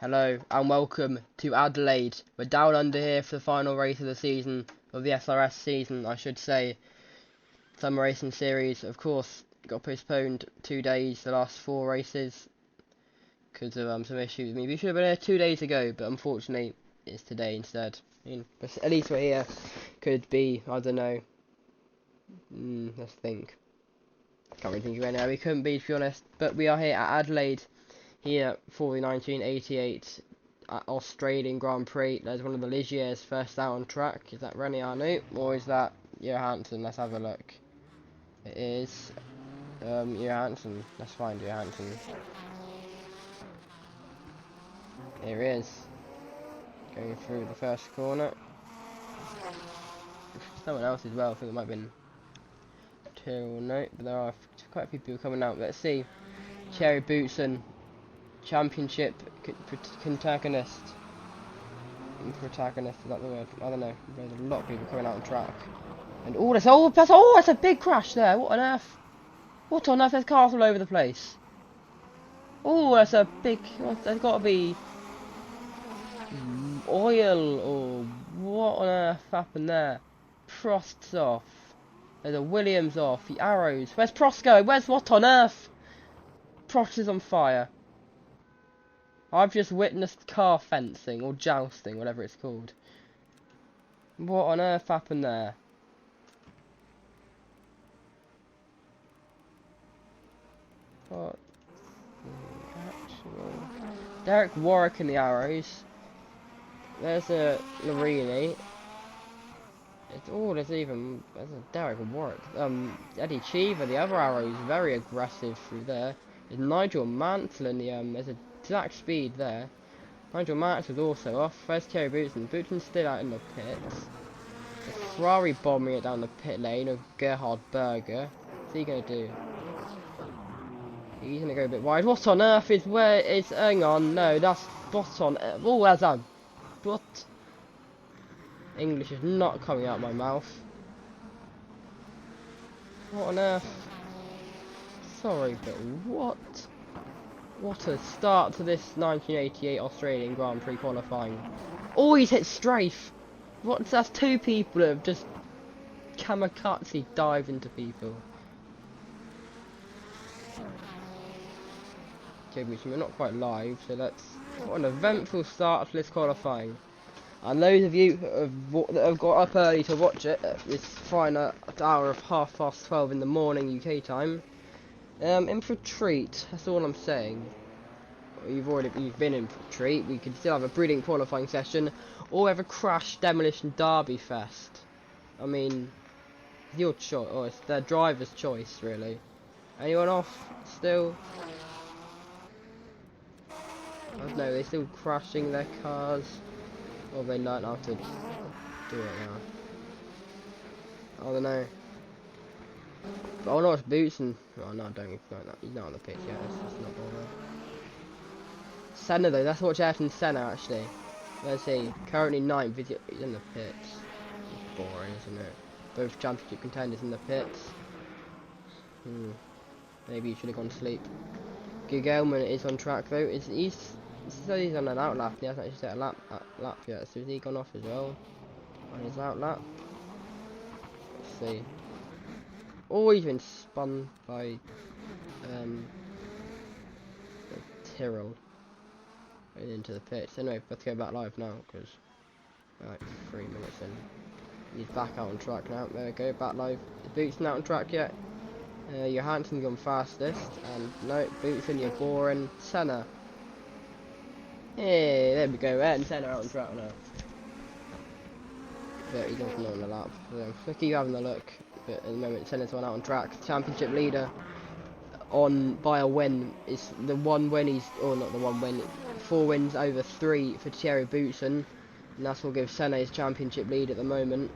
Hello and welcome to Adelaide. We're down under here for the final race of the season, of the SRS season, I should say. Summer racing series, of course, got postponed 2 days, the last 4 races, because of some issues. We should have been here 2 days ago, but unfortunately, it's today instead. But at least we're here. Could be, I don't know. Let's think. Can't really think of anything we couldn't be, to be honest. But we are here at Adelaide. Here for the 1988 Australian Grand Prix. There's one of the Ligiers first out on track. Is that Rennie Arnoux or is that Johansson? Let's have a look. It is Johansson. Let's find Johansson. Here he is. Going through the first corner. Someone else as well. I think it might have been Tyrrell. No, but there are quite a few people coming out. Let's see. Thierry Boutsen. Championship protagonist. Protagonist, is that the word? I don't know. There's a lot of people coming out on track. And that's a big crash there. What on earth? What on earth? There's cars all over the place. Oh, that's a big. There's got to be oil or what on earth happened there? Prost's off. There's a Williams off. The arrows. Where's Prost going? Where's what on earth? Prost is on fire. I've just witnessed car fencing, or jousting, whatever it's called. What on earth happened there? What? Derek Warwick in the arrows. There's a Larini. There's a Derek Warwick. Eddie Cheever, the other arrows, very aggressive through there. There's Nigel Mansell in the, there's a Zach Speed there. Nigel Max was also off. Where's Thierry Boutsen? Boutsen's still out in the pits. The Ferrari bombing it down the pit lane of Gerhard Berger. What's he going to do? He's going to go a bit wide. What on earth is where is... Hang on, no, that's... What on... Oh, that's a... What? English is not coming out of my mouth. What on earth? Sorry, but what? What a start to this 1988 Australian Grand Prix qualifying. Oh, he's hit strafe. That's 2 people that have just kamikaze dived into people. Okay, we're not quite live, so let's... What an eventful start to this qualifying. And those of you that have got up early to watch it at this fine hour of 12:30 in the morning UK time, in for a treat, that's all I'm saying. You've been in for a treat. We could still have a brilliant qualifying session, or have a crash demolition derby fest. I mean, your choice, or it's their driver's choice, really. Anyone off still? I don't know, they're still crashing their cars. Or they don't have to do it now. I don't know. But I want to watch Boutsen. Oh no, don't like that. He's not on the pitch yet. That's not bothering. Senna though, let's watch Ayrton Senna actually. Let's see. Currently 9th. He's in the pits. Boring, isn't it? Both championship contenders in the pits. Maybe he should have gone to sleep. Gugelman is on track though. He's on an outlap. He hasn't actually set a lap yet. So has he gone off as well on his outlap? Let's see. Oh, he's been spun by Tyrrell into the pitch. Anyway, let's go back live now because we're like 3 minutes in. He's back out on track now. There we go, back live. Is Boutsen out on track yet? Johansson's gone fastest, and no, Boutsen, you're boring. Senna. Hey, there we go. And Senna out on track now. But he doesn't know on the lap. So we'll keep having a look. But at the moment, Senna's one out on track. Championship leader on by a win. Is the one win he's, or not the one win. 4 wins over 3 for Thierry Boutsen, and that's what gives Senna his championship lead at the moment.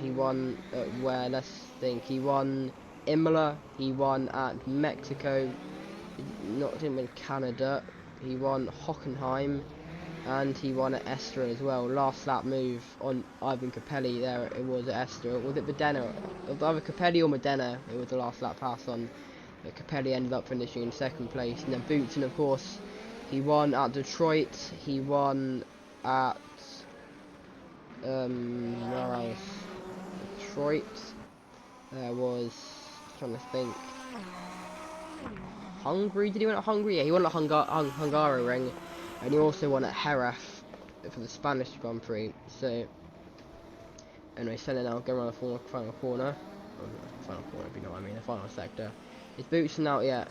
He won where? Let's think. He won Imola. He won at Mexico. Didn't win Canada. He won Hockenheim, and he won at Estoril as well. Last lap move on Ivan Capelli there. It was at Estoril. Was it Modena? Either Capelli or Modena. It was the last lap pass on. But Capelli ended up finishing in 2nd place, and then Boutsen, of course, He won at Detroit. He won at where else? Detroit. There was, trying to think. Hungary? Did he win at Hungary? Yeah, he won at Hungaroring, and he also won at Jerez for the Spanish Grand Prix. So, anyway, Senna now going around the final corner. Oh, final corner, if you know what I mean, the final sector. Is Boutsen out yet?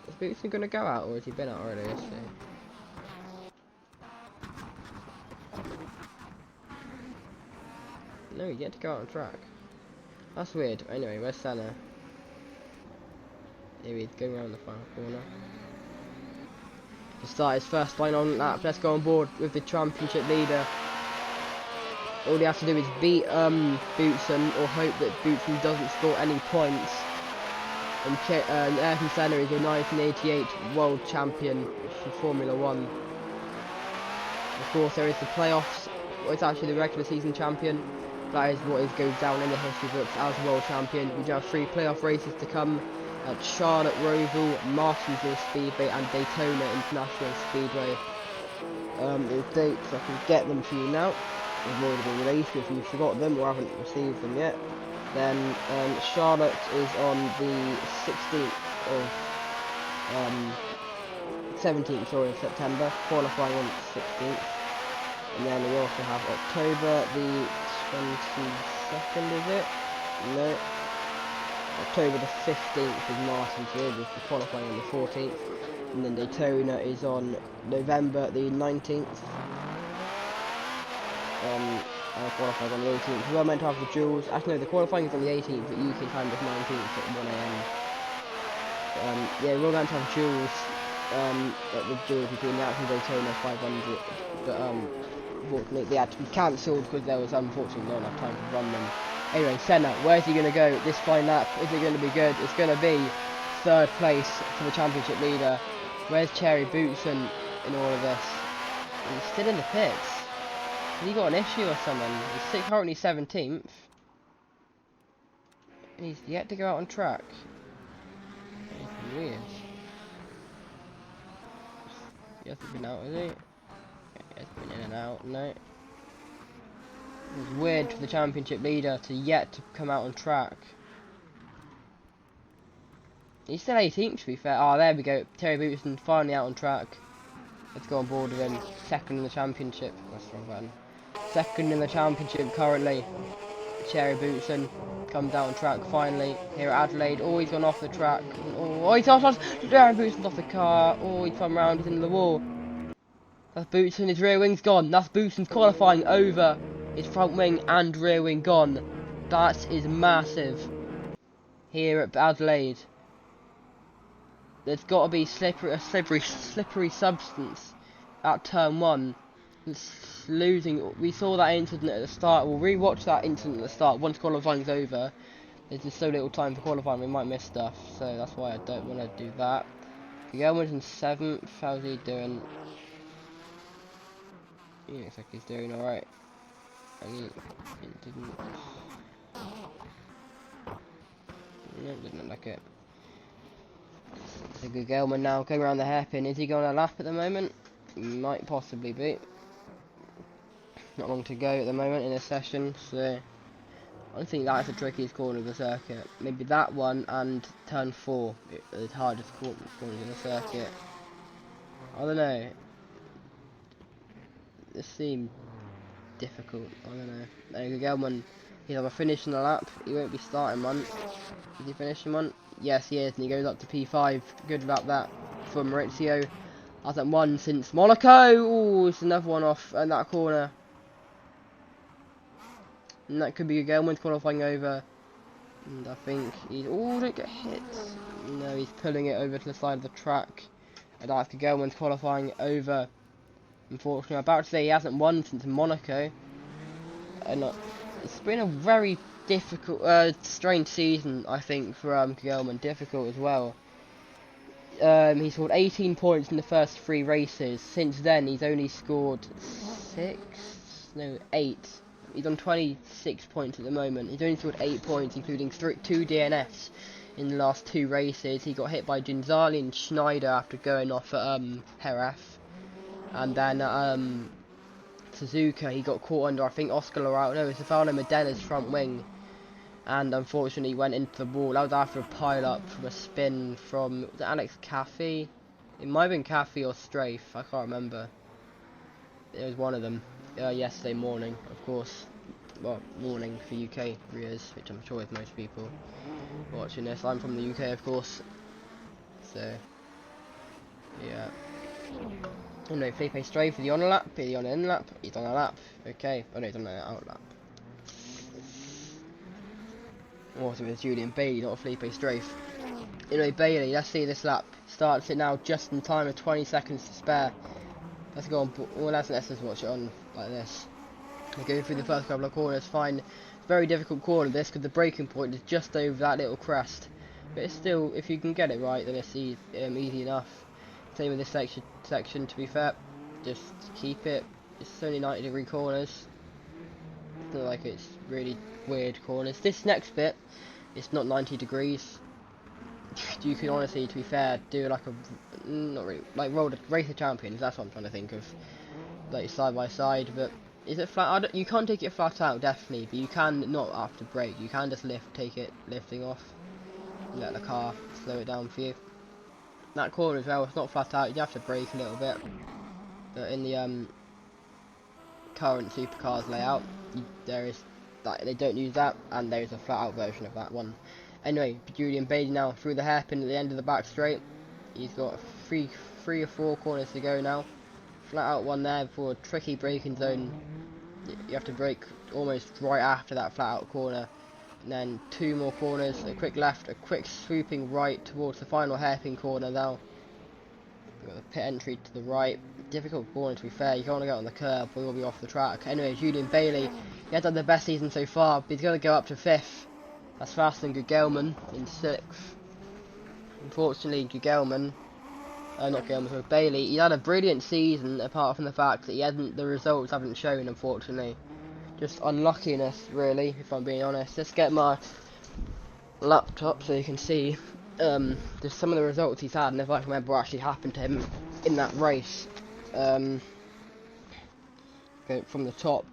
Is Boutsen going to go out, or has he been out already? Let's see. No, he yet to go out on track. That's weird. Anyway, where's Senna? Here he's going around the final corner. To start his first line on lap, let's go on board with the championship leader. All he has to do is beat Boutsen, or hope that Boutsen doesn't score any points. And Ayrton Senna is the 1988 world champion for Formula 1. Of course, there is the playoffs. Well, it's actually the regular season champion. That is what goes down in the history books as world champion. We do have 3 playoff races to come at Charlotte Roval, Martinsville Speedway, and Daytona International Speedway. The dates, I can get them for you now. They've already been released if you forgot them or haven't received them yet. Then Charlotte is on the 17th of September, qualifying on the 16th. And then we also have October the 22nd, is it? No. October the 15th is Martinsville, with the qualifying on the 14th. And then Daytona is on November the 19th. And qualifying on the 18th. We were meant to have the duels. Actually, no, the qualifying is on the 18th, but UK time is 19th at 1 AM. Yeah, we were going to have duels. At the duels between the actual Daytona 500, but unfortunately they had to be cancelled because there was unfortunately not enough time to run them. Anyway, Senna, where's he going to go this fine lap? Is it going to be good? It's going to be 3rd place for the championship leader. Where's Thierry Boutsen in all of this? He's still in the pits. Has he got an issue or something? He's currently 17th. He's yet to go out on track. It's weird. He hasn't been out, has he? He has been in and out, no. It's weird for the championship leader to yet to come out on track. He's still 18th, to be fair. Oh, there we go. Thierry Boutsen finally out on track. Let's go on board with him. 2nd in the championship. That's the wrong button. 2nd in the championship currently. Thierry Boutsen comes out on track finally here at Adelaide. Oh, he's gone off the track. Oh, he's off. Thierry Boutsen's off the car. Oh, he's come round. He's in the wall. That's Boutsen. His rear wing's gone. That's Boutsen's qualifying over. His front wing and rear wing gone. That is massive. Here at Adelaide. There's got to be a slippery substance at turn 1. It's losing. We saw that incident at the start. We'll re-watch that incident at the start. Once qualifying's over, there's just so little time for qualifying. We might miss stuff. So that's why I don't want to do that. Guillermo's in 7th. How's he doing? He looks like he's doing alright. Didn't look like it. So Gugelman now going around the hairpin. Is he going a lap at the moment? Might possibly be. Not long to go at the moment in this session, so I think that's the trickiest corner of the circuit. Maybe that one and turn 4, the hardest corners in the circuit. I don't know. This seemed difficult. I don't know. Gugelman, he'll have a finish in the lap. He won't be starting one. Is he finishing one? Yes, he is, and he goes up to P5. Good about that for Maurizio. Hasn't won since Monaco. Oh, it's another one off in that corner. And that could be Gugelman's qualifying over. And I think he's... Oh, don't get hit. No, he's pulling it over to the side of the track. And that's Gugelman's qualifying over. Unfortunately, I'm about to say he hasn't won since Monaco. And it's been a very difficult, strange season, I think, for Gugelman. Difficult as well. He scored 18 points in the first 3 races. Since then, he's only scored 8. He's on 26 points at the moment. He's only scored 8 points, including 2 DNFs in the last 2 races. He got hit by Ginzali and Schneider after going off at Jerez. And then Suzuka, he got caught under, I think, Oscar Lorau. No, it's Stefano Modella's front wing. And unfortunately went into the wall. That was after a pile-up from a spin from, was it Alex Caffey? It might have been Caffey or Strafe, I can't remember. It was one of them. Yesterday morning, of course. Well, morning for UK viewers, which I'm sure is most people watching this. I'm from the UK, of course. So, yeah. Anyway, Felipe Strafe for the on lap, the on in lap. He's on a lap. Okay. Oh no, he's on an out lap. Also, it's Julian Bailey, not Felipe Strafe. Anyway, Bailey, let's see this lap. Starts it now just in time with 20 seconds to spare. Let's go on. Well, let's just watch it on like this. We're going through the first couple of corners. Fine. Very difficult corner this because the braking point is just over that little crest. But it's still, if you can get it right, then it's easy enough. Same with this section. To be fair, just keep it. It's only 90-degree corners. It's not like it's really weird corners. This next bit, it's not 90 degrees. You can honestly, to be fair, do like a, not really, like race of champions. That's what I'm trying to think of, like side by side. But is it flat? You can't take it flat out, definitely, but you can not after brake. You can just take it lifting off, and let the car slow it down for you. That corner as well, it's not flat out. You have to brake a little bit, but in the current supercars layout, there is like they don't use that, and there is a flat out version of that one. Anyway, Julian Bailey now through the hairpin at the end of the back straight. He's got three or four corners to go now. Flat out one there before a tricky braking zone. You have to brake almost right after that flat out corner. And then 2 more corners, a quick left, a quick swooping right towards the final hairpin corner now. Got the pit entry to the right. Difficult corner, to be fair. You can't want to get on the curb or you'll be off the track. Anyway, Julian Bailey, he has done the best season so far, but he's going to go up to 5th. That's faster than Gugelman in 6th. Unfortunately, Gugelman, not Gugelman, but Bailey, he had a brilliant season apart from the fact that the results haven't shown, unfortunately. Just unluckiness, really, if I'm being honest. Let's get my laptop so you can see just some of the results he's had and if I can remember what actually happened to him in that race. Go from the top.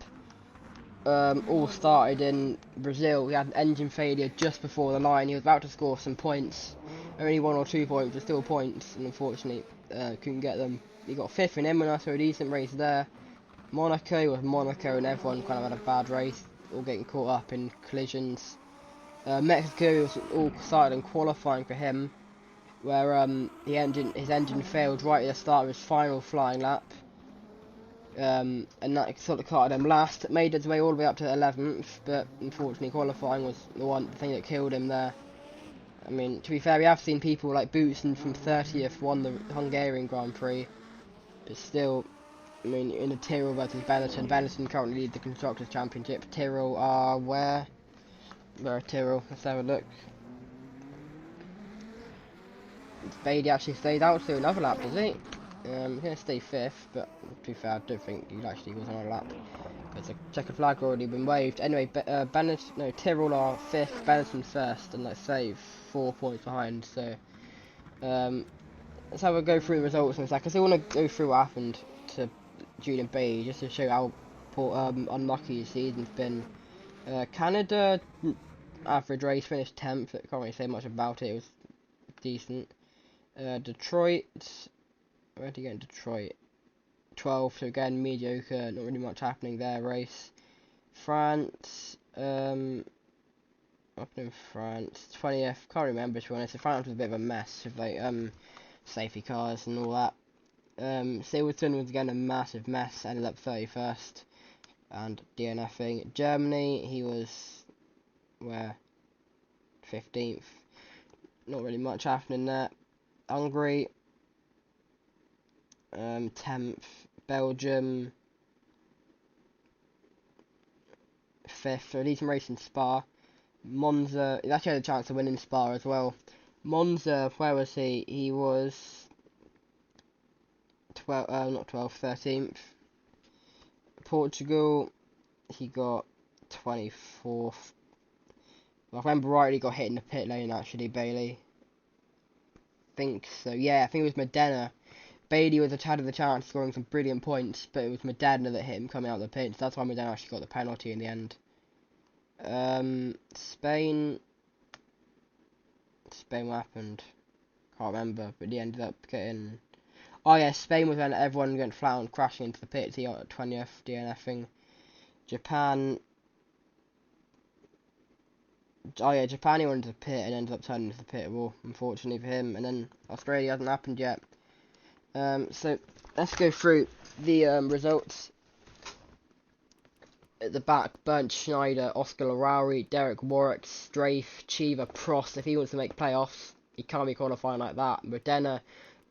All started in Brazil. He had an engine failure just before the line. He was about to score some points, only 1 or 2 points, but still points, and unfortunately couldn't get them. He got 5th in Imola, so a decent race there. Monaco was Monaco, and everyone kind of had a bad race, all getting caught up in collisions. Mexico was all started in qualifying for him, where his engine failed right at the start of his final flying lap. And that sort of caught him last. It made its way all the way up to 11th, but unfortunately qualifying was the thing that killed him there. I mean, to be fair, we have seen people like Boutsen from 30th won the Hungarian Grand Prix, but still, I mean, in the Tyrrell versus Benetton. Benetton currently lead the Constructors' Championship. Tyrrell are where? Where are Tyrrell? Let's have a look. Bailey actually stayed out to do another lap, does he? He's going to stay 5th, but to be fair, I don't think he actually was on a lap because the checkered flag already been waved. Anyway, Tyrrell are 5th, Benetton 1st, and let's say 4 points behind. So let's have a go through the results in a second. I still want to go through what happened to Julian Bailey just to show how unlucky his season's been. Canada average race finished 10th. I can't really say much about it. It was decent. Detroit. Where did he get in Detroit? 12th, so again mediocre, not really much happening there. Race. France, up in France, 20th, can't remember to be honest. France was a bit of a mess with like safety cars and all that. Silverstone was again a massive mess, ended up 31st and DNFing. Germany, he was where? 15th. Not really much happening there. Hungary, 10th, Belgium 5th, so a decent race in Spa. Monza, he actually had a chance to win in Spa as well. Monza, where was he? He was 13th. Portugal, he got 24th. Well, if I remember rightly, got hit in the pit lane actually, Bailey. Think so. Yeah, I think it was Modena. Bailey had the chance of scoring some brilliant points, but it was Modena that hit him coming out of the pits. That's why Modena actually got the penalty in the end. Spain. Spain, what happened? Can't remember, but he ended up getting. Oh yeah, Spain was when everyone went flat on crashing into the pits. He got 20th DNFing. Japan. Oh yeah, Japan he went into the pit and ended up turning into the pit wall, unfortunately for him. And then Australia hasn't happened yet. So let's go through the results. At the back, Bernd Schneider, Oscar Larauri, Derek Warwick, Strafe, Chiva, Prost. If he wants to make playoffs, he can't be qualifying like that. Modena,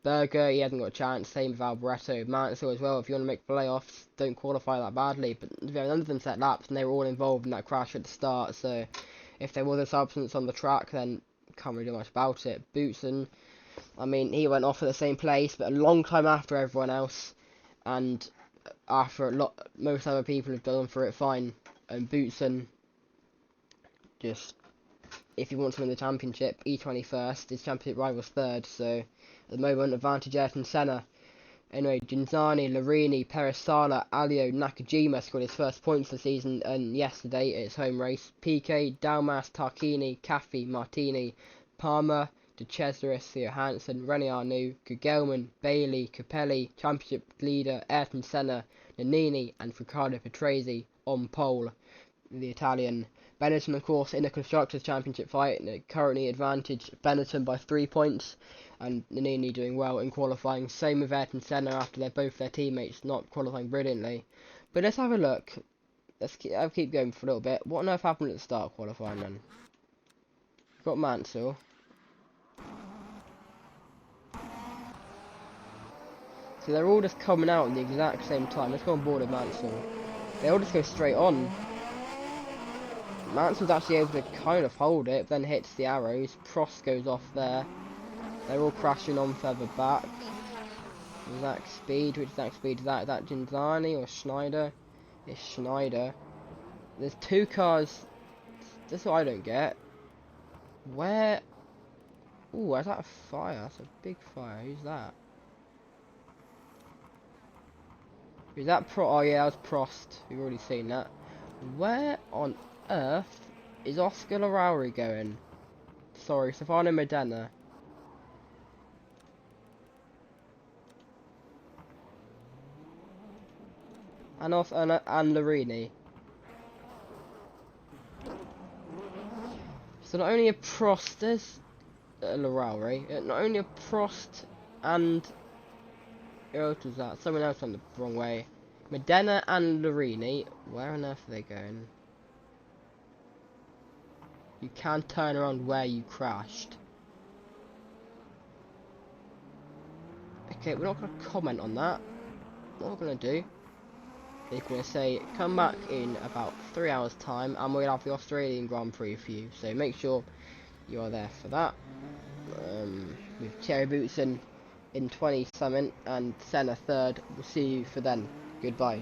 Berger, he hasn't got a chance. Same with Alboreto. Mansell as well. If you want to make playoffs, don't qualify that badly. But none of them set laps, and they were all involved in that crash at the start. So if there was a substance on the track, then can't really do much about it. Boutsen, I mean, he went off at the same place, but a long time after everyone else, and after most other people have done for it fine. And Boutsen, just if he wants to win the championship, E21st, his championship rival's third, so at the moment advantage Ayrton Senna. Anyway, Ginzani, Larini, Peresala, Alio, Nakajima scored his first points of the season, and yesterday at his home race. PK, Dalmas, Tarquini, Caffey, Martini, Palmer, De Cesaris, Theo Hansen, René Arnoux, Gugelman, Bailey, Capelli, championship leader Ayrton Senna, Nannini, and Riccardo Patrese on pole, the Italian. Benetton, of course, in the Constructors' Championship fight, currently advantage Benetton by 3 points, and Nannini doing well in qualifying. Same with Ayrton Senna after they're both their teammates not qualifying brilliantly. But let's have a look. I'll keep going for a little bit. What on earth happened at the start of qualifying then? We've got Mansell. So they're all just coming out at the exact same time. Let's go on board with Mansell. They all just go straight on. Mansell's actually able to kind of hold it, then hits the arrows. Prost goes off there. They're all crashing on further back. Zach Speed, which Zach Speed is that? Is that Ginzani or Schneider? It's Schneider. There's two cars. That's what I don't get. Where? Ooh, is that a fire? That's a big fire. Who's that? Is that Oh yeah, that was Prost. We've already seen that. Where on earth is Oscar Larauri going? Sorry, Stefano Modena. And Larini. So not only a Prost, there's Larauri. Not only a Prost and who else was that? Someone else went the wrong way. Modena and Larini. Where on earth are they going? You can turn around where you crashed. Okay, we're not going to comment on that. What we're going to do, they're going to say, come back in about 3 hours time and we'll have the Australian Grand Prix for you. So make sure you are there for that. With Thierry Boutsen in 20 something and Senna third. We'll see you for then. Goodbye.